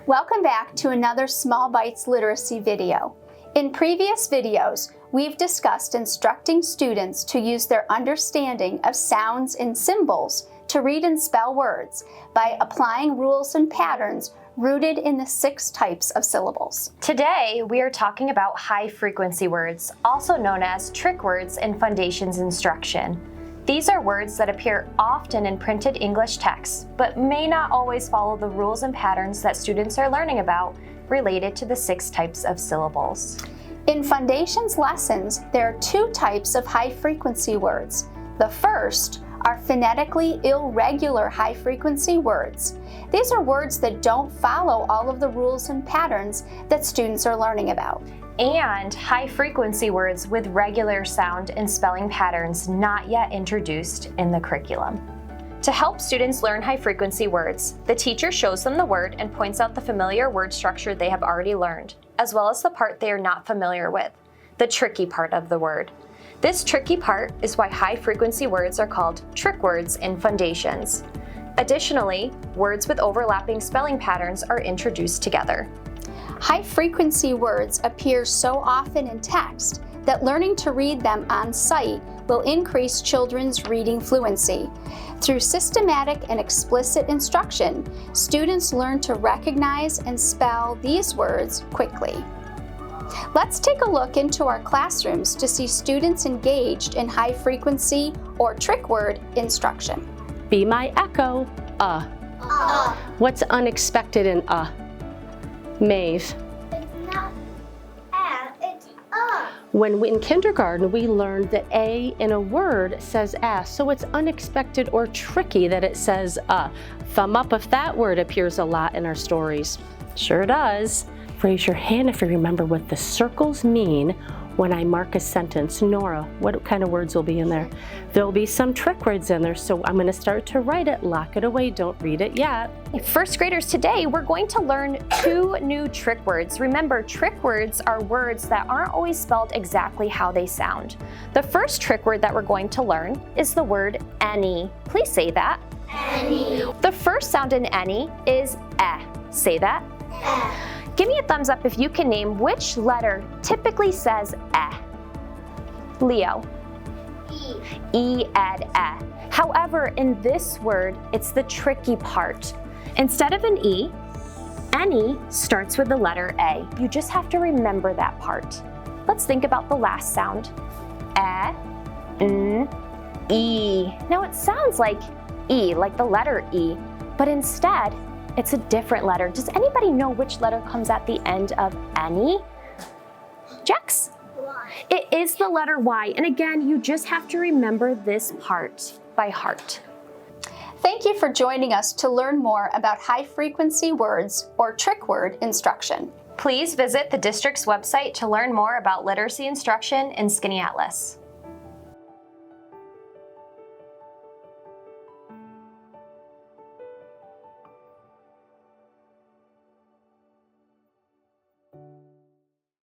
Welcome back to another Small Bites Literacy video. In previous videos, we've discussed instructing students to use their understanding of sounds and symbols to read and spell words by applying rules and patterns rooted in the 6 types of syllables. Today, we are talking about high-frequency words, also known as trick words in Foundations instruction. These are words that appear often in printed English texts, but may not always follow the rules and patterns that students are learning about related to the 6 types of syllables. In Foundations lessons, there are 2 types of high-frequency words. The first are phonetically irregular high-frequency words. These are words that don't follow all of the rules and patterns that students are learning about. And high-frequency words with regular sound and spelling patterns not yet introduced in the curriculum. To help students learn high-frequency words, the teacher shows them the word and points out the familiar word structure they have already learned, as well as the part they are not familiar with, the tricky part of the word. This tricky part is why high-frequency words are called trick words in Foundations. Additionally, words with overlapping spelling patterns are introduced together. High-frequency words appear so often in text that learning to read them on sight will increase children's reading fluency. Through systematic and explicit instruction, students learn to recognize and spell these words quickly. Let's take a look into our classrooms to see students engaged in high-frequency or trick word instruction. Be my echo, What's unexpected in Maeve? It's not it's When in kindergarten, we learned that A in a word says so it's unexpected or tricky that it says Thumb up if that word appears a lot in our stories. Sure does. Raise your hand if you remember what the circles mean when I mark a sentence. Nora, what kind of words will be in there? There'll be some trick words in there, so I'm going to start to write it. Lock it away. Don't read it yet. First graders, today we're going to learn 2 new trick words. Remember, trick words are words that aren't always spelled exactly how they sound. The first trick word that we're going to learn is the word any. Please say that. any. The first sound in any is eh. Say that. Give me a thumbs up if you can name which letter typically says eh. Leo. E, ed, eh. However, in this word, it's the tricky part. Instead of an E, any starts with the letter A. You just have to remember that part. Let's think about the last sound. Eh, n, E. Now it sounds like E, like the letter E, but instead, it's a different letter. Does anybody know which letter comes at the end of any? Jax? Y. It is the letter Y, and again, you just have to remember this part by heart. Thank you for joining us to learn more about high-frequency words or trick word instruction. Please visit the district's website to learn more about literacy instruction in Skinny Atlas.